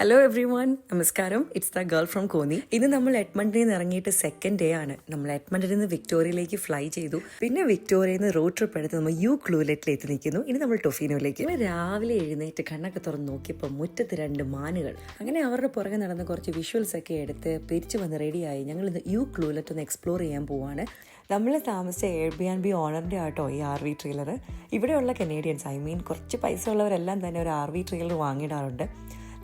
Hello every one, നമസ്കാരം. It's the girl from Konni. ഇന്ന് നമ്മൾ എഡ്മണ്ടിൽ നിന്ന് ഇറങ്ങിയിട്ട് സെക്കൻഡ് ഡേ ആണ്. നമ്മൾ എഡ്മണ്ടിൽ നിന്ന് വിക്ടോറിയയിലേക്ക് ഫ്ലൈ ചെയ്തു. പിന്നെ വിക്ടോറിയയിൽ നിന്ന് റോഡ് ട്രിപ്പ് എടുത്ത് നമ്മൾ യു ക്ലൂലെറ്റിൽ എത്തി നിൽക്കുന്നു. ഇനി നമ്മൾ ടൊഫീനോയിലേക്ക്. രാവിലെ എഴുന്നേറ്റ് കണ്ണൊക്കെ തുറന്ന് നോക്കിയപ്പോൾ മുറ്റത്ത് 2 മാനുകൾ. അങ്ങനെ അവരുടെ പുറകെ നടന്ന കുറച്ച് വിഷ്വൽസ് ഒക്കെ എടുത്ത് തിരിച്ചു വന്ന് റെഡിയായി. ഞങ്ങൾ ഇന്ന് യു ക്ലൂലെറ്റ് ഒന്ന് എക്സ്പ്ലോർ ചെയ്യാൻ പോവാണ്. നമ്മൾ താമസിച്ച Airbnb ഓണറിൻ്റെ ആട്ടോ ഈ RV ട്രെയിലർ. ഇവിടെയുള്ള കനേഡിയൻസ്, കുറച്ച് പൈസ ഉള്ളവരെല്ലാം തന്നെ ഒരു RV ട്രെയിലർ വാങ്ങിയിടാറുണ്ട്.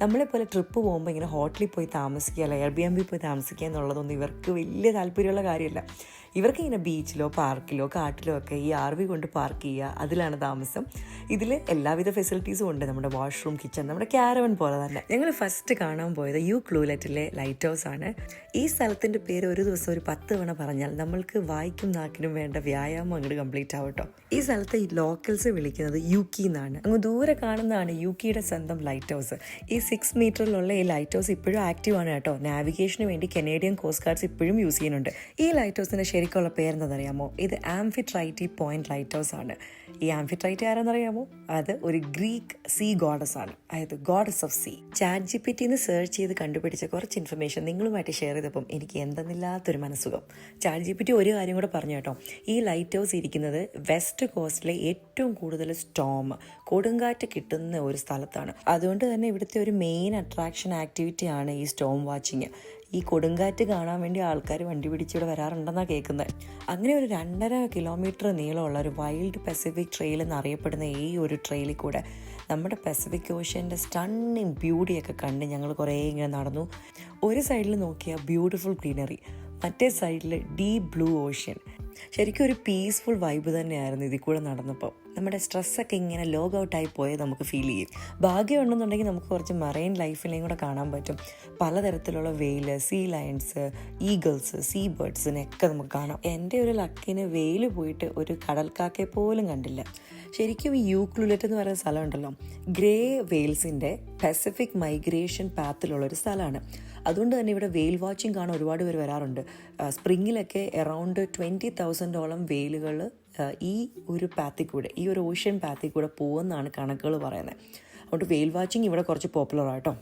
നമ്മളെപ്പോലെ ട്രിപ്പ് പോകുമ്പോൾ ഇങ്ങനെ ഹോട്ടലിൽ പോയി താമസിക്കുക, അല്ല Airbnb പോയി താമസിക്കുക എന്നുള്ളതൊന്നും ഇവർക്ക് വലിയ താല്പര്യമുള്ള കാര്യമല്ല. ഇവർക്ക് ഇങ്ങനെ ബീച്ചിലോ പാർക്കിലോ കാട്ടിലോ ഒക്കെ ഈ RV കൊണ്ട് പാർക്ക് ചെയ്യുക, അതിലാണ് താമസം. ഇതിൽ എല്ലാവിധ ഫെസിലിറ്റീസും ഉണ്ട്. നമ്മുടെ വാഷ്റൂം, കിച്ചൺ, നമ്മുടെ ക്യാരവൻ പോലെ തന്നെ. ഞങ്ങൾ ഫസ്റ്റ് കാണാൻ പോയത് യു ക്ലൂലെറ്റിലെ ലൈറ്റ് ഹൗസ് ആണ്. ഈ സ്ഥലത്തിൻ്റെ പേര് ഒരു ദിവസം ഒരു 10 തവണ പറഞ്ഞാൽ നമ്മൾക്ക് വായിക്കും നാക്കിനും വേണ്ട വ്യായാമം അങ്ങോട്ട് കംപ്ലീറ്റ് ആവട്ടോ. ഈ സ്ഥലത്തെ ഈ ലോക്കൽസ് വിളിക്കുന്നത് യുക്കി എന്നാണ്. അങ്ങ് ദൂരെ കാണുന്നതാണ് യുക്കിയുടെ സ്വന്തം ലൈറ്റ് ഹൗസ്. ഈ 6 മീറ്ററിലുള്ള ഈ ലൈറ്റ് ഹൗസ് ഇപ്പോഴും ആക്റ്റീവ് ആണ് കേട്ടോ. നാവിഗേഷന് വേണ്ടി കനേഡിയൻ കോസ്റ്റ് ഗാർഡ്സ് ഇപ്പോഴും യൂസ് ചെയ്യുന്നുണ്ട്. ഈ ലൈറ്റ് ഹൗസിന്റെ ശരിക്കുള്ള പേരെന്താണെന്നറിയാമോ? ഇത് ആംഫിട്രൈറ്റി പോയിന്റ് ലൈറ്റ് ഹൗസ് ആണ്. ഈ ആംഫിട്രൈറ്റി ആരെന്നറിയാമോ? അത് ഒരു ഗ്രീക്ക് സീ ഗോഡസ് ആണ്, അതായത് ഗോഡസ് ഓഫ് സീ. ChatGPTന്ന് സെർച്ച് ചെയ്ത് കണ്ടുപിടിച്ച കുറച്ച് ഇൻഫർമേഷൻ നിങ്ങളുമായിട്ട് ഷെയർ ചെയ്തപ്പം എനിക്ക് എന്തെന്നില്ലാത്തൊരു മനസ്സുഖം. ChatGPT ഒരു കാര്യം കൂടെ പറഞ്ഞു കേട്ടോ. ഈ ലൈറ്റ് ഹൗസ് ഇരിക്കുന്നത് വെസ്റ്റ് കോസ്റ്റിലെ ഏറ്റവും കൂടുതൽ സ്റ്റോം, കൊടുങ്കാറ്റ് കിട്ടുന്ന ഒരു സ്ഥലത്താണ്. അതുകൊണ്ട് തന്നെ ഇവിടുത്തെ ഒരു മെയിൻ അട്രാക്ഷൻ ആക്ടിവിറ്റിയാണ് ഈ സ്റ്റോം വാച്ചിങ്. ഈ കൊടുങ്കാറ്റ് കാണാൻ വേണ്ടി ആൾക്കാർ വണ്ടി പിടിച്ചിവിടെ വരാറുണ്ടെന്നാണ് കേൾക്കുന്നത്. അങ്ങനെ ഒരു 2.5 കിലോമീറ്റർ നീളമുള്ള ഒരു വൈൽഡ് പസഫിക് ട്രെയിൽ എന്നറിയപ്പെടുന്ന ഈ ഒരു ട്രെയിലിൽ കൂടെ നമ്മുടെ പസഫിക് ഓഷ്യൻ്റെ സ്റ്റണ്ണിങ് ബ്യൂട്ടിയൊക്കെ കണ്ട് ഞങ്ങൾ കുറേ ഇങ്ങനെ നടന്നു. ഒരു സൈഡിൽ നോക്കിയാൽ ബ്യൂട്ടിഫുൾ ഗ്രീനറി, മറ്റേ സൈഡിൽ ഡീപ് ബ്ലൂ ഓഷ്യൻ. ശരിക്കും ഒരു പീസ്ഫുൾ വൈബ് തന്നെയായിരുന്നു ഇതിൽ കൂടെ നടന്നപ്പോൾ. നമ്മുടെ സ്ട്രെസ്സൊക്കെ ഇങ്ങനെ ലോഗ് ഔട്ടായി പോയത് നമുക്ക് ഫീൽ ചെയ്യും. ഭാഗ്യമുണ്ടെന്നുണ്ടെങ്കിൽ നമുക്ക് കുറച്ച് മറൈൻ ലൈഫിനെയും കൂടെ കാണാൻ പറ്റും. പലതരത്തിലുള്ള വെയിൽ, സീ ലയൺസ്, ഈഗിൾസ്, സീ ബേർഡ്സിനെയൊക്കെ നമുക്ക് കാണാം. എൻ്റെ ഒരു ലക്കിന് വെയിൽ പോയിട്ട് ഒരു കടൽക്കാക്കയെ പോലും കണ്ടില്ല. ശരിക്കും ഈ യു ക്ലൂലെറ്റ് എന്ന് പറയുന്ന സ്ഥലമുണ്ടല്ലോ, ഗ്രേ വെയിൽസിൻ്റെ പസഫിക് മൈഗ്രേഷൻ പാത്തിലുള്ളൊരു സ്ഥലമാണ്. അതുകൊണ്ട് തന്നെ ഇവിടെ വെയിൽ വാച്ചിങ് കാണാൻ ഒരുപാട് പേര് വരാറുണ്ട്. സ്പ്രിങ്ങിലൊക്കെ അറൗണ്ട് 20,000ഓളം വെയിലുകൾ ഈ ഒരു പാത്തിൽ കൂടെ, ഈ ഒരു ഓഷ്യൻ പാത്തിൽ കൂടെ പോകുമെന്നാണ് കണക്കുകൾ പറയുന്നത്. അതുകൊണ്ട് വെയിൽ വാച്ചിങ് ഇവിടെ കുറച്ച് പോപ്പുലർ ആട്ടോ.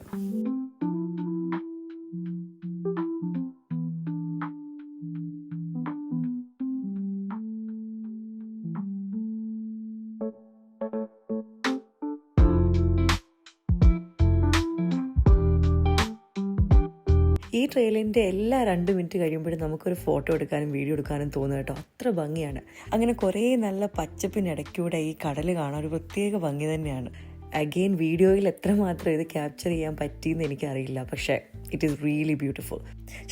ഈ ട്രെയിലിൻ്റെ എല്ലാ 2 മിനിറ്റ് കഴിയുമ്പോഴും നമുക്കൊരു ഫോട്ടോ എടുക്കാനും വീഡിയോ എടുക്കാനും തോന്നുക കേട്ടോ. അത്ര ഭംഗിയാണ്. അങ്ങനെ കുറേ നല്ല പച്ചപ്പിനിടയ്ക്കൂടെ ഈ കടൽ കാണാൻ ഒരു പ്രത്യേക ഭംഗി തന്നെയാണ്. അഗെയിൻ വീഡിയോയിൽ എത്രമാത്രം ഇത് ക്യാപ്ചർ ചെയ്യാൻ പറ്റിയെന്ന് എനിക്കറിയില്ല, പക്ഷേ ഇറ്റ് ഈസ് റിയലി ബ്യൂട്ടിഫുൾ.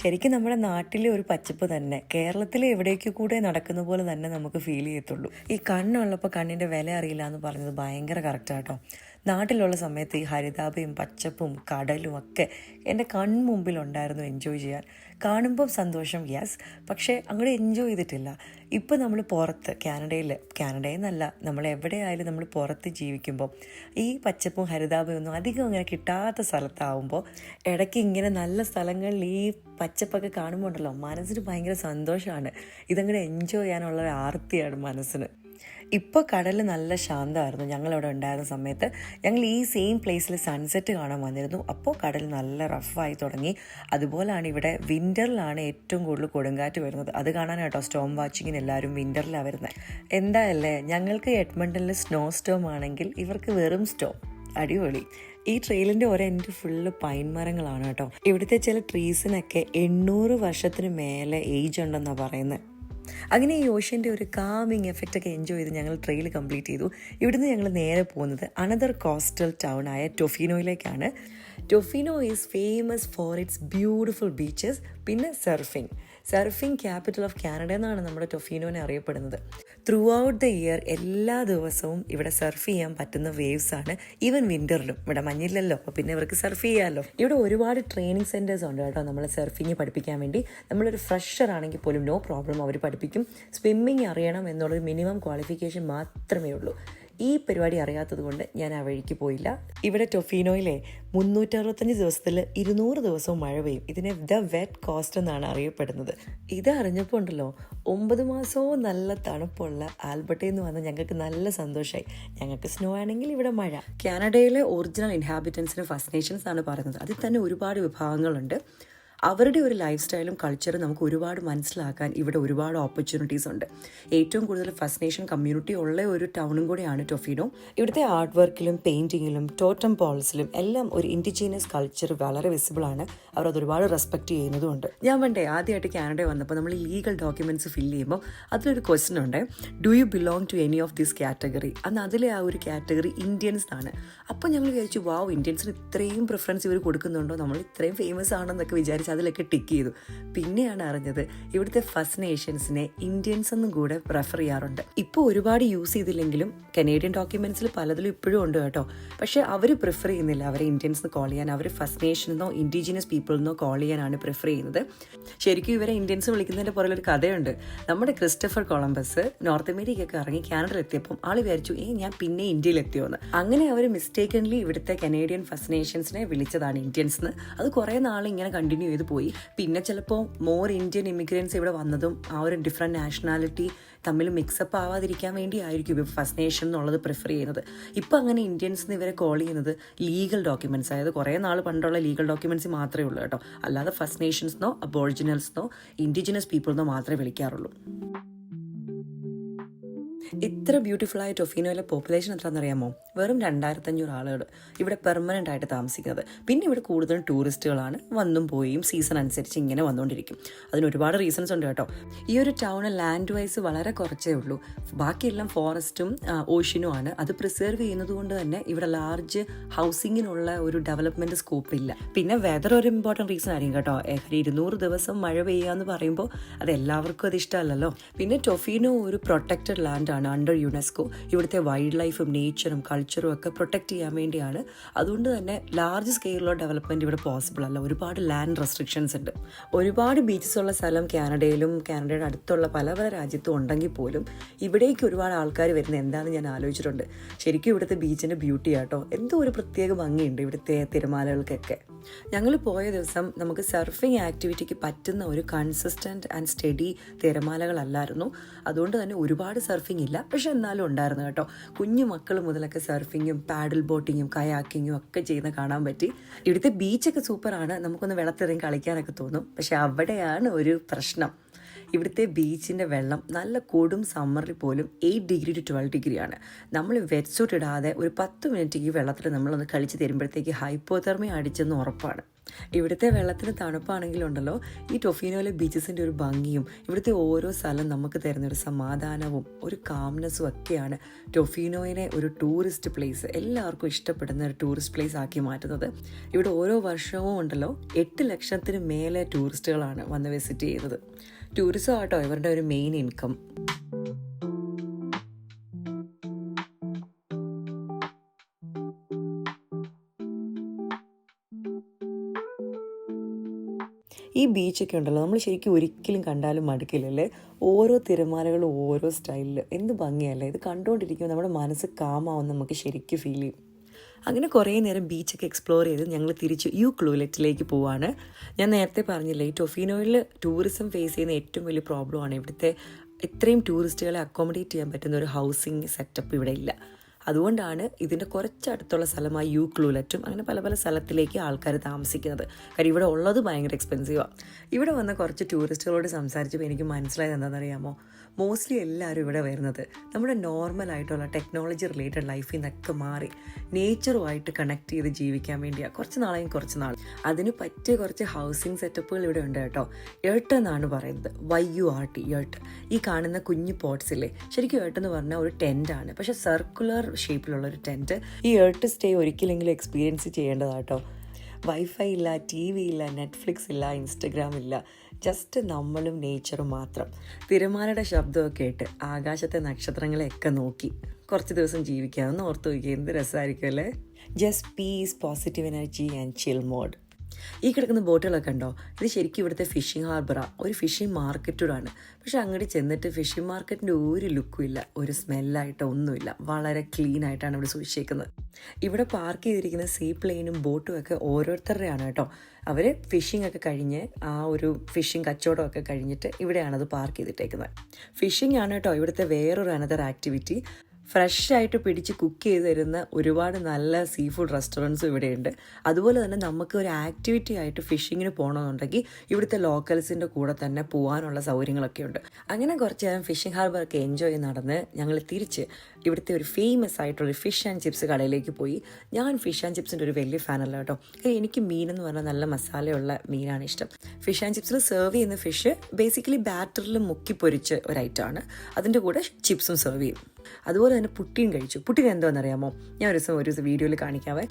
ശരിക്കും നമ്മുടെ നാട്ടിലെ ഒരു പച്ചപ്പ് തന്നെ കേരളത്തിലെ എവിടേക്ക് കൂടെ നടക്കുന്ന പോലെ തന്നെ നമുക്ക് ഫീൽ ചെയ്യത്തുള്ളൂ. ഈ കണ്ണുള്ളപ്പോൾ കണ്ണിൻ്റെ വില അറിയില്ല എന്ന് പറഞ്ഞത് ഭയങ്കര കറക്റ്റാട്ടോ. നാട്ടിലുള്ള സമയത്ത് ഈ ഹരിതാപയും പച്ചപ്പും കടലും ഒക്കെ എൻ്റെ കൺമുമ്പിലുണ്ടായിരുന്നു എൻജോയ് ചെയ്യാൻ. കാണുമ്പം സന്തോഷം, യെസ്, പക്ഷേ അങ്ങോട്ട് എൻജോയ് ചെയ്തിട്ടില്ല. ഇപ്പം നമ്മൾ പുറത്ത് കാനഡയിൽ നിന്നല്ല, നമ്മൾ എവിടെയായാലും നമ്മൾ പുറത്ത് ജീവിക്കുമ്പോൾ ഈ പച്ചപ്പും ഹരിതാപയും ഒന്നും അധികം അങ്ങനെ കിട്ടാത്ത സ്ഥലത്താവുമ്പോൾ ഇടയ്ക്ക് ഇങ്ങനെ നല്ല സ്ഥലങ്ങളിൽ ഈ പച്ചപ്പൊക്കെ കാണുമ്പോൾ ഉണ്ടല്ലോ, മനസ്സിന് ഭയങ്കര സന്തോഷമാണ്. ഇതങ്ങോട്ട് എൻജോയ് ചെയ്യാനുള്ള ഒരു ആർത്തിയാണ് മനസ്സിന്. ഇപ്പോൾ കടൽ നല്ല ശാന്തമായിരുന്നു. ഞങ്ങളവിടെ ഉണ്ടായിരുന്ന സമയത്ത് ഞങ്ങൾ ഈ സെയിം പ്ലേസിൽ സൺസെറ്റ് കാണാൻ വന്നിരുന്നു. അപ്പോൾ കടൽ നല്ല റഫായി തുടങ്ങി. അതുപോലെയാണ് ഇവിടെ വിൻ്ററിലാണ് ഏറ്റവും കൂടുതൽ കൊടുങ്കാറ്റ് വരുന്നത്. അത് കാണാനാട്ടോ സ്റ്റോം വാച്ചിങ്ങിന് എല്ലാവരും വിൻ്ററിലാണ് വരുന്നത്. എന്തായല്ലേ, ഞങ്ങൾക്ക് എഡ്മണ്ടനിൽ സ്നോ സ്റ്റോം ആണെങ്കിൽ ഇവർക്ക് വെറും സ്റ്റോം. അടിപൊളി. ഈ ട്രെയിലിൻ്റെ ഒരെൻഡ് ഫുള്ള് പൈൻ മരങ്ങളാണ് കേട്ടോ. ഇവിടുത്തെ ചില ട്രീസിനൊക്കെ 800 വർഷത്തിന് മേലെ ഏജ് ഉണ്ടെന്നാണ് പറയുന്നത്. അങ്ങനെ ഈ ഓഷ്യൻ്റെ ഒരു കാമിങ് എഫക്റ്റ് ഒക്കെ എൻജോയ് ചെയ്ത് ഞങ്ങൾ ട്രെയിൽ കംപ്ലീറ്റ് ചെയ്തു. ഇവിടുന്ന് ഞങ്ങൾ നേരെ പോകുന്നത് അനദർ കോസ്റ്റൽ ടൗൺ ആയ ടൊഫീനോയിലേക്കാണ്. Tofino is famous for its beautiful beaches, പിന്നെ സർഫിംഗ് ക്യാപിറ്റൽ ഓഫ് കാനഡ എന്നാണ് നമ്മുടെ ടൊഫീനോനെ അറിയപ്പെടുന്നത്. ത്രൂ ഔട്ട് ദ ഇയർ എല്ലാ ദിവസവും ഇവിടെ സർഫ് ചെയ്യാൻ പറ്റുന്ന വേവ്സ് ആണ്. ഈവൻ വിൻ്ററിലും. ഇവിടെ മഞ്ഞില്ലല്ലോ, അപ്പോൾ പിന്നെ ഇവർക്ക് സർഫ് ചെയ്യാമല്ലോ. ഇവിടെ ഒരുപാട് ട്രെയിനിങ് സെൻറ്റേഴ്സ് ഉണ്ട് കേട്ടോ നമ്മളെ സർഫിങ് പഠിപ്പിക്കാൻ വേണ്ടി. നമ്മളൊരു ഫ്രഷർ ആണെങ്കിൽ പോലും നോ പ്രോബ്ലം അവർ പഠിപ്പിക്കും. സ്വിമ്മിങ് അറിയണം എന്നുള്ളൊരു മിനിമം ക്വാളിഫിക്കേഷൻ മാത്രമേ ഉള്ളൂ. ഈ പരിപാടി അറിയാത്തത് കൊണ്ട് ഞാൻ ആ വഴിക്ക് പോയില്ല. ഇവിടെ ടൊഫീനോയിലെ 365 ദിവസത്തിൽ 200 ദിവസവും മഴ പെയ്യും. ഇതിനെ ദ വെറ്റ് കോസ്റ്റ് എന്നാണ് അറിയപ്പെടുന്നത്. ഇത് അറിഞ്ഞപ്പോൾ ഉണ്ടല്ലോ 9 മാസവും നല്ല തണുപ്പുള്ള ആൽബർട്ടയിൽ നിന്ന് വന്ന് ഞങ്ങൾക്ക് നല്ല സന്തോഷമായി. ഞങ്ങൾക്ക് സ്നോ ആണെങ്കിൽ ഇവിടെ മഴ. കാനഡയിലെ ഒറിജിനൽ ഇൻഹാബിറ്റൻസിന് ഫസ്റ്റ് നേഷൻസ് ആണ് പറയുന്നത്. അതിൽ തന്നെ ഒരുപാട് വിഭാഗങ്ങളുണ്ട്. അവരുടെ ഒരു ലൈഫ് സ്റ്റൈലും കൾച്ചറും നമുക്ക് ഒരുപാട് മനസ്സിലാക്കാൻ ഇവിടെ ഒരുപാട് ഓപ്പർച്യൂണിറ്റീസ് ഉണ്ട്. ഏറ്റവും കൂടുതൽ ഫസ്റ്റ് നേഷൻ കമ്മ്യൂണിറ്റി ഉള്ള ഒരു ടൗണും കൂടിയാണ് ടൊഫീനോ. ഇവിടുത്തെ ആർട്ട് വർക്കിലും പെയിൻറ്റിങ്ങിലും ടോട്ടം പോൾസിലും എല്ലാം ഒരു ഇൻഡിജീനിയസ് കൾച്ചർ വളരെ വിസിബിൾ ആണ്. അവർ അത് ഒരുപാട് റെസ്പെക്ട് ചെയ്യുന്നതുമുണ്ട്. ഞാൻ പണ്ടേ ആദ്യമായിട്ട് കാനഡയിൽ വന്നപ്പോൾ നമ്മൾ ലീഗൽ ഡോക്യുമെൻറ്റ്സ് ഫില്ല് ചെയ്യുമ്പോൾ അതിലൊരു ക്വസ്റ്റ്യൻ ഉണ്ട്, do you belong to any of this category? അന്ന് അതിലെ ആ ഒരു കാറ്റഗറി ഇന്ത്യൻസ് ആണ്. അപ്പോൾ ഞങ്ങൾ വിചാരിച്ചു, വാവ്, ഇന്ത്യൻസിന് ഇത്രയും പ്രിഫറൻസ് ഇവർ കൊടുക്കുന്നുണ്ടോ, നമ്മൾ ഇത്രയും ഫേമസ് ആണെന്നൊക്കെ വിചാരിച്ചു അതിലൊക്കെ ടിക്ക് ചെയ്തു. പിന്നെയാണ് അറിഞ്ഞത് ഇവിടുത്തെ ഫസ്റ്റ് നേഷൻസിനെ ഇന്ത്യൻസ് എന്നും കൂടെ പ്രിഫർ ചെയ്യാറുണ്ട്. ഇപ്പോൾ ഒരുപാട് യൂസ് ചെയ്തില്ലെങ്കിലും കനേഡിയൻ ഡോക്യുമെന്റ്സിൽ പലതിലും ഇപ്പോഴും ഉണ്ട് കേട്ടോ. പക്ഷെ അവർ പ്രിഫർ ചെയ്യുന്നില്ല അവരെ ഇന്ത്യൻസ് എന്ന് കോൾ ചെയ്യാൻ. അവർ ഫസ്റ്റ് നേഷനെന്നോ ഇൻഡിജിനസ് പീപ്പിൾ എന്നോ കോൾ ചെയ്യാനാണ് പ്രിഫർ ചെയ്യുന്നത്. ശരിക്കും ഇവരെ ഇന്ത്യൻസ് വിളിക്കുന്നതിൻ്റെ പുറകിലൊരു കഥയുണ്ട്. നമ്മുടെ ക്രിസ്റ്റഫർ കൊളംബസ് നോർത്ത് അമേരിക്കയൊക്കെ ഇറങ്ങി കാനഡയിൽ എത്തിയപ്പം ആൾ വിചാരിച്ചു ഞാൻ പിന്നെ ഇന്ത്യയിൽ എത്തിയോന്ന്. അങ്ങനെ അവർ മിസ്റ്റേക്കൻലി ഇവിടുത്തെ കനേഡിയൻ ഫസ്റ്റ് നേഷൻസിനെ വിളിച്ചതാണ് ഇന്ത്യൻസ് എന്ന്. അത് കുറേ നാൾ ഇങ്ങനെ കണ്ടിന്യൂ ചെയ്ത് പോയി. പിന്നെ ചിലപ്പോൾ മോർ ഇന്ത്യൻ ഇമിഗ്രൻസ് ഇവിടെ വന്നതും ആ ഒരു ഡിഫറെൻറ്റ് നാഷണാലിറ്റി തമ്മിൽ മിക്സപ്പ് ആവാതിരിക്കാൻ വേണ്ടി ആയിരിക്കും ഇവർ ഫസ്റ്റ് നേഷൻ എന്നുള്ളത് പ്രിഫർ ചെയ്യുന്നത്. ഇപ്പം അങ്ങനെ ഇന്ത്യൻസ് എന്ന് ഇവരെ കോൾ ചെയ്യുന്നത് ലീഗൽ ഡോക്യുമെൻറ്റ്സ്, അതായത് കുറേ നാൾ പണ്ടുള്ള ലീഗൽ ഡോക്യുമെൻറ്റ്സ് മാത്രമേ ഉള്ളൂ കേട്ടോ. അല്ലാതെ ഫസ്റ്റ് നേഷൻസ്ന്നോ അബോറിജിനൽസ്ന്നോ ഇൻഡിജിനസ് പീപ്പിൾന്നോ മാത്രമേ വിളിക്കാറുള്ളൂ. ഇത്ര ബ്യൂട്ടിഫുള്ളായ ടൊഫീനോയിലെ പോപ്പുലേഷൻ എത്രയാണെന്നറിയാമോ? വെറും 2500 ആളുകൾ ഇവിടെ പെർമനൻ്റ് ആയിട്ട് താമസിക്കുന്നത്. പിന്നെ ഇവിടെ കൂടുതലും ടൂറിസ്റ്റുകളാണ്. വന്നും പോയും സീസൺ അനുസരിച്ച് ഇങ്ങനെ വന്നുകൊണ്ടിരിക്കും. അതിന് ഒരുപാട് റീസൺസ് ഉണ്ട് കേട്ടോ. ഈ ഒരു ടൗണ് ലാൻഡ് വൈസ് വളരെ കുറച്ചേ ഉള്ളൂ. ബാക്കിയെല്ലാം ഫോറസ്റ്റും ഓഷ്യനും ആണ്. അത് പ്രിസർവ് ചെയ്യുന്നത് കൊണ്ട് തന്നെ ഇവിടെ ലാർജ് ഹൗസിങ്ങിനുള്ള ഒരു ഡെവലപ്മെൻറ്റ് സ്കോപ്പ് ഇല്ല. പിന്നെ വെതർ ഒരു ഇമ്പോർട്ടൻറ്റ് റീസൺ ആയിരിക്കും കേട്ടോ. 200 ദിവസം മഴ പെയ്യുക എന്ന് പറയുമ്പോൾ അത് എല്ലാവർക്കും അത് ഇഷ്ടമല്ലല്ലോ. പിന്നെ ടൊഫീനോ ഒരു പ്രൊട്ടക്റ്റഡ് ലാൻഡാണ് അണ്ടർ യുനെസ്കോ. ഇവിടുത്തെ വൈൽഡ് ലൈഫും നേച്ചറും കൾച്ചറും ഒക്കെ പ്രൊട്ടക്ട് ചെയ്യാൻ വേണ്ടിയാണ്. അതുകൊണ്ട് തന്നെ ലാർജ് സ്കെയിലുള്ള ഡെവലപ്മെൻറ്റ് ഇവിടെ പോസിബിൾ അല്ല. ഒരുപാട് ലാൻഡ് റെസ്ട്രിക്ഷൻസ് ഉണ്ട്. ഒരുപാട് ബീച്ചസ് ഉള്ള സ്ഥലം കാനഡയിലും കാനഡയുടെ അടുത്തുള്ള പല പല രാജ്യത്തും ഉണ്ടെങ്കിൽ പോലും ഇവിടേക്ക് ഒരുപാട് ആൾക്കാർ വരുന്നത് എന്താണെന്ന് ഞാൻ ആലോചിച്ചിട്ടുണ്ട്. ശരിക്കും ഇവിടുത്തെ ബീച്ചിൻ്റെ ബ്യൂട്ടി ആട്ടോ. എന്തോ ഒരു പ്രത്യേക ഭംഗിയുണ്ട് ഇവിടുത്തെ തിരമാലകൾക്കൊക്കെ. ഞങ്ങൾ പോയ ദിവസം നമുക്ക് സർഫിങ് ആക്ടിവിറ്റിക്ക് പറ്റുന്ന ഒരു കൺസിസ്റ്റൻറ്റ് ആൻഡ് സ്റ്റഡി തിരമാലകളല്ലായിരുന്നു. അതുകൊണ്ട് തന്നെ ഒരുപാട് സർഫിംഗ് ഇല്ല, പക്ഷെ എന്നാലും ഉണ്ടായിരുന്നു കേട്ടോ. കുഞ്ഞു മക്കൾ മുതലൊക്കെ സർഫിങ്ങും പാഡിൽ ബോട്ടിങ്ങും കയാക്കിങ്ങും ഒക്കെ ചെയ്യുന്ന കാണാൻ പറ്റി. ഇവിടുത്തെ ബീച്ചൊക്കെ സൂപ്പറാണ്. നമുക്കൊന്ന് വെള്ളത്തിറങ്ങി കളിക്കാനൊക്കെ തോന്നും. പക്ഷെ അവിടെയാണ് ഒരു പ്രശ്നം. ഇവിടുത്തെ ബീച്ചിൻ്റെ വെള്ളം നല്ല കൊടും സമ്മറിൽ പോലും 8 ഡിഗ്രി ടു 12 ഡിഗ്രിയാണ്. നമ്മൾ വെറ്റ് സൂട്ട് ഇടാതെ ഒരു 10 മിനിറ്റ് ഈ വെള്ളത്തിൽ നമ്മളൊന്ന് കളിച്ച് തരുമ്പോഴത്തേക്ക് ഹൈപ്പോതെർമിയ അടിച്ചെന്ന് ഉറപ്പാണ്. ഇവിടുത്തെ വെള്ളത്തിന് തണുപ്പാണെങ്കിലുണ്ടല്ലോ, ഈ ടൊഫീനോയിലെ ബീച്ചസിൻ്റെ ഒരു ഭംഗിയും ഇവിടുത്തെ ഓരോ സ്ഥലം നമുക്ക് തരുന്നൊരു സമാധാനവും ഒരു കാംനെസ്സും ഒക്കെയാണ് ടൊഫീനോയിനെ ഒരു ടൂറിസ്റ്റ് പ്ലേസ്, എല്ലാവർക്കും ഇഷ്ടപ്പെടുന്ന ഒരു ടൂറിസ്റ്റ് പ്ലേസ് ആക്കി മാറ്റുന്നത്. ഇവിടെ ഓരോ വർഷവും ഉണ്ടല്ലോ 8 ലക്ഷത്തിന് മേലെ ടൂറിസ്റ്റുകളാണ് വന്ന് വിസിറ്റ് ചെയ്യുന്നത്. ടൂറിസം ആട്ടോ ഇവരുടെ ഒരു മെയിൻ ഇൻകം. ഈ ബീച്ചൊക്കെ ഉണ്ടല്ലോ, നമ്മൾ ശരിക്കും ഒരിക്കലും കണ്ടാലും മടുക്കില്ലല്ലേ? ഓരോ തിരമാലകളും ഓരോ സ്റ്റൈലിൽ എന്ത് ഭംഗിയല്ലേ! ഇത് കണ്ടുകൊണ്ടിരിക്കുമ്പോൾ നമ്മുടെ മനസ്സ് കാമാവും, നമുക്ക് ശരിക്കും ഫീൽ ചെയ്യും. അങ്ങനെ കുറേ നേരം ബീച്ചൊക്കെ എക്സ്പ്ലോർ ചെയ്ത് ഞങ്ങൾ തിരിച്ച് യു ക്ലൂലെറ്റിലേക്ക് പോവാണ്. ഞാൻ നേരത്തെ പറഞ്ഞില്ലേ, ഈ ടൊഫീനോയിൽ ടൂറിസം ഫേസ് ചെയ്യുന്ന ഏറ്റവും വലിയ പ്രോബ്ലമാണ് ഇവിടുത്തെ ഇത്രയും ടൂറിസ്റ്റുകളെ അക്കോമഡേറ്റ് ചെയ്യാൻ പറ്റുന്ന ഒരു ഹൗസിംഗ് സെറ്റപ്പ് ഇവിടെ ഇല്ല. അതുകൊണ്ടാണ് ഇതിൻ്റെ കുറച്ചടുത്തുള്ള സ്ഥലമായ യു ക്ലൂലെറ്റും അങ്ങനെ പല പല സ്ഥലത്തിലേക്ക് ആൾക്കാർ താമസിക്കുന്നത്. കാര്യം ഇവിടെ ഉള്ളത് ഭയങ്കര എക്സ്പെൻസീവാണ്. ഇവിടെ വന്ന കുറച്ച് ടൂറിസ്റ്റുകളോട് സംസാരിച്ചപ്പോൾ എനിക്ക് മനസ്സിലായത് എന്താണെന്നറിയാമോ? മോസ്റ്റ്ലി എല്ലാവരും ഇവിടെ വരുന്നത് നമ്മുടെ നോർമലായിട്ടുള്ള ടെക്നോളജി റിലേറ്റഡ് ലൈഫിൽ നിന്നൊക്കെ മാറി നേച്ചറുമായിട്ട് കണക്ട് ചെയ്ത് ജീവിക്കാൻ വേണ്ടിയാണ്. കുറച്ച് നാൾ അതിന് പറ്റിയ കുറച്ച് ഹൗസിംഗ് സെറ്റപ്പുകൾ ഇവിടെ ഉണ്ട് കേട്ടോ. എർട്ട് എന്നാണ് പറയുന്നത്, YURT, എർട്ട്. ഈ കാണുന്ന കുഞ്ഞു പോട്ട്സില്ലേ, ശരിക്കും എർട്ട് എന്ന് പറഞ്ഞാൽ ഒരു ടെൻ്റാണ്, പക്ഷേ സർക്കുലർ ഷേപ്പിലുള്ള ഒരു ടെൻറ്റ്. ഈ എർട്ട് സ്റ്റേ ഒരിക്കലെങ്കിലും എക്സ്പീരിയൻസ് ചെയ്യേണ്ടതാട്ടോ. വൈഫൈ ഇല്ല, TV ഇല്ല, നെറ്റ്ഫ്ലിക്സ് ഇല്ല, ഇൻസ്റ്റഗ്രാം ഇല്ല, ജസ്റ്റ് നമ്മളും നേച്ചറും മാത്രം. തിരമാലയുടെ ശബ്ദമൊക്കെ കേട്ട് ആകാശത്തെ നക്ഷത്രങ്ങളെയൊക്കെ നോക്കി കുറച്ച് ദിവസം ജീവിക്കാമെന്ന് ഓർത്ത് നോക്കി. എന്ത് രസമായിരിക്കും അല്ലേ? Just peace, positive energy and chill mode. ഈ കിടക്കുന്ന ബോട്ടുകളൊക്കെ ഉണ്ടോ, ഇത് ശരിക്കും ഇവിടുത്തെ ഫിഷിംഗ് ഹാർബറാണ്, ഒരു ഫിഷിംഗ് മാർക്കറ്റൂടാണ്. പക്ഷെ അങ്ങോട്ട് ചെന്നിട്ട് ഫിഷിംഗ് മാർക്കറ്റിൻ്റെ ഒരു ലുക്കും ഇല്ല, ഒരു സ്മെല്ലായിട്ടോ ഒന്നുമില്ല. വളരെ ക്ലീൻ ആയിട്ടാണ് ഇവിടെ സൂക്ഷിച്ചേക്കുന്നത്. ഇവിടെ പാർക്ക് ചെയ്തിരിക്കുന്ന സീ പ്ലെയിനും ബോട്ടും ഒക്കെ ഓരോരുത്തരുടെയാണ് കേട്ടോ. അവർ ഫിഷിംഗ് ഒക്കെ കഴിഞ്ഞ് ആ ഒരു ഫിഷിംഗ് കച്ചവടമൊക്കെ കഴിഞ്ഞിട്ട് ഇവിടെയാണത് പാർക്ക് ചെയ്തിട്ടേക്കുന്നത്. ഫിഷിംഗ് ആണ് കേട്ടോ ഇവിടുത്തെ വേറൊരു അനദർ ആക്ടിവിറ്റി. ഫ്രഷായിട്ട് പിടിച്ച് കുക്ക് ചെയ്ത് തരുന്ന ഒരുപാട് നല്ല സീ ഫുഡ് റെസ്റ്റോറൻറ്റ്സും ഇവിടെയുണ്ട്. അതുപോലെ തന്നെ നമുക്ക് ഒരു ആക്ടിവിറ്റി ആയിട്ട് ഫിഷിങ്ങിന് പോകണമെന്നുണ്ടെങ്കിൽ ഇവിടുത്തെ ലോക്കൽസിൻ്റെ കൂടെ തന്നെ പോകാനുള്ള സൗകര്യങ്ങളൊക്കെ ഉണ്ട്. അങ്ങനെ കുറച്ച് നേരം ഫിഷിംഗ് ഹാർബറൊക്കെ എൻജോയ് നടന്ന് ഞങ്ങൾ തിരിച്ച് ഇവിടുത്തെ ഒരു ഫേമസ് ആയിട്ടുള്ള ഫിഷ് ആൻഡ് ചിപ്സ് കടയിലേക്ക് പോയി. ഞാൻ ഫിഷ് ആൻഡ് ചിപ്സിൻ്റെ ഒരു വലിയ ഫാനല്ല കേട്ടോ. എനിക്ക് മീനെന്ന് പറഞ്ഞാൽ നല്ല മസാലയുള്ള മീനാണ് ഇഷ്ടം. ഫിഷ് ആൻഡ് ചിപ്സിൽ സെർവ് ചെയ്യുന്ന ഫിഷ് ബേസിക്കലി ബാറ്ററിൽ മുക്കി പൊരിച്ച് ഒരു ഐറ്റമാണ്. അതിൻ്റെ കൂടെ ചിപ്സും സെർവ് ചെയ്യും. അതുപോലെ തന്നെ പുട്ടിയും കഴിച്ചു. പുട്ടിന് എന്താണെന്നറിയാമോ, ഞാൻ ഒരു ദിവസം വീഡിയോയിൽ കാണിക്കാവേ.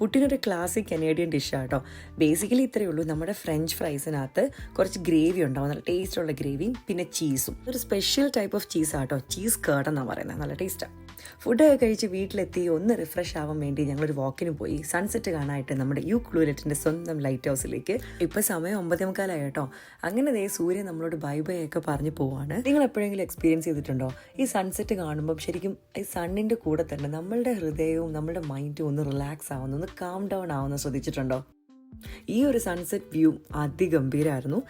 പുട്ടിനൊരു ക്ലാസിക് കനേഡിയൻ ഡിഷാണ് കേട്ടോ. ബേസിക്കലി ഇത്രയേ ഉള്ളൂ, നമ്മുടെ ഫ്രഞ്ച് ഫ്രൈസിനകത്ത് കുറച്ച് ഗ്രേവി ഉണ്ടാവും, നല്ല ടേസ്റ്റുള്ള ഗ്രേവിയും പിന്നെ ചീസും. ഒരു സ്പെഷ്യൽ ടൈപ്പ് ഓഫ് ചീസാണ് കേട്ടോ, ചീസ് കേർഡ് എന്നാണ് പറയുന്നത്. നല്ല ടേസ്റ്റാണ്. ഫുഡൊക്കെ കഴിച്ച് വീട്ടിലെത്തി ഒന്ന് റിഫ്രഷ് ആവാൻ വേണ്ടി ഞങ്ങളൊരു വാക്കിന് പോയി സൺസെറ്റ് കാണാനായിട്ട് നമ്മുടെ യു ക്ലൂലെറ്റിൻ്റെ സ്വന്തം ലൈറ്റ് ഹൗസിലേക്ക്. ഇപ്പോൾ സമയം 9:45 കേട്ടോ. അങ്ങനെ സൂര്യൻ നമ്മളോട് ബൈ ബൈ ഒക്കെ പറഞ്ഞ് പോവാണ്. നിങ്ങൾ എപ്പോഴെങ്കിലും എക്സ്പീരിയൻസ് ചെയ്തിട്ടുണ്ടോ ഈ സൺസെറ്റ് കാണുമ്പം ശരിക്കും ഈ സണ്ണിൻ്റെ കൂടെ തന്നെ നമ്മളുടെ ഹൃദയവും നമ്മുടെ മൈൻഡും ഒന്ന് റിലാക്സ് ആവുന്നു, ഒന്ന് കാം ഡൗൺ ആവുന്ന ശ്രദ്ധിച്ചിട്ടുണ്ടോ? ഈ ഒരു സൺസെറ്റ് വ്യൂ അതിഗംഭീരമായിരുന്നു.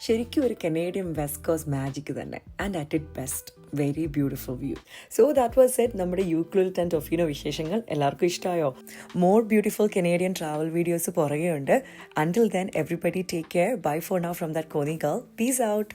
ശരിക്കും ഒരു കനേഡിയൻ വെസ്റ്റ് കോസ്റ്റ് മാജിക് തന്നെ. And at it best very beautiful view. So that was it. നമ്മുടെ യു ക്ലൂലെറ്റ് ആൻഡ് ടൊഫീനോ വിശേഷങ്ങൾ എല്ലാവർക്കും ഇഷ്ടമായോ? More beautiful Canadian travel videos പുറകെ ഉണ്ട്. Until then everybody take care. Bye for now from that coney girl. Peace out.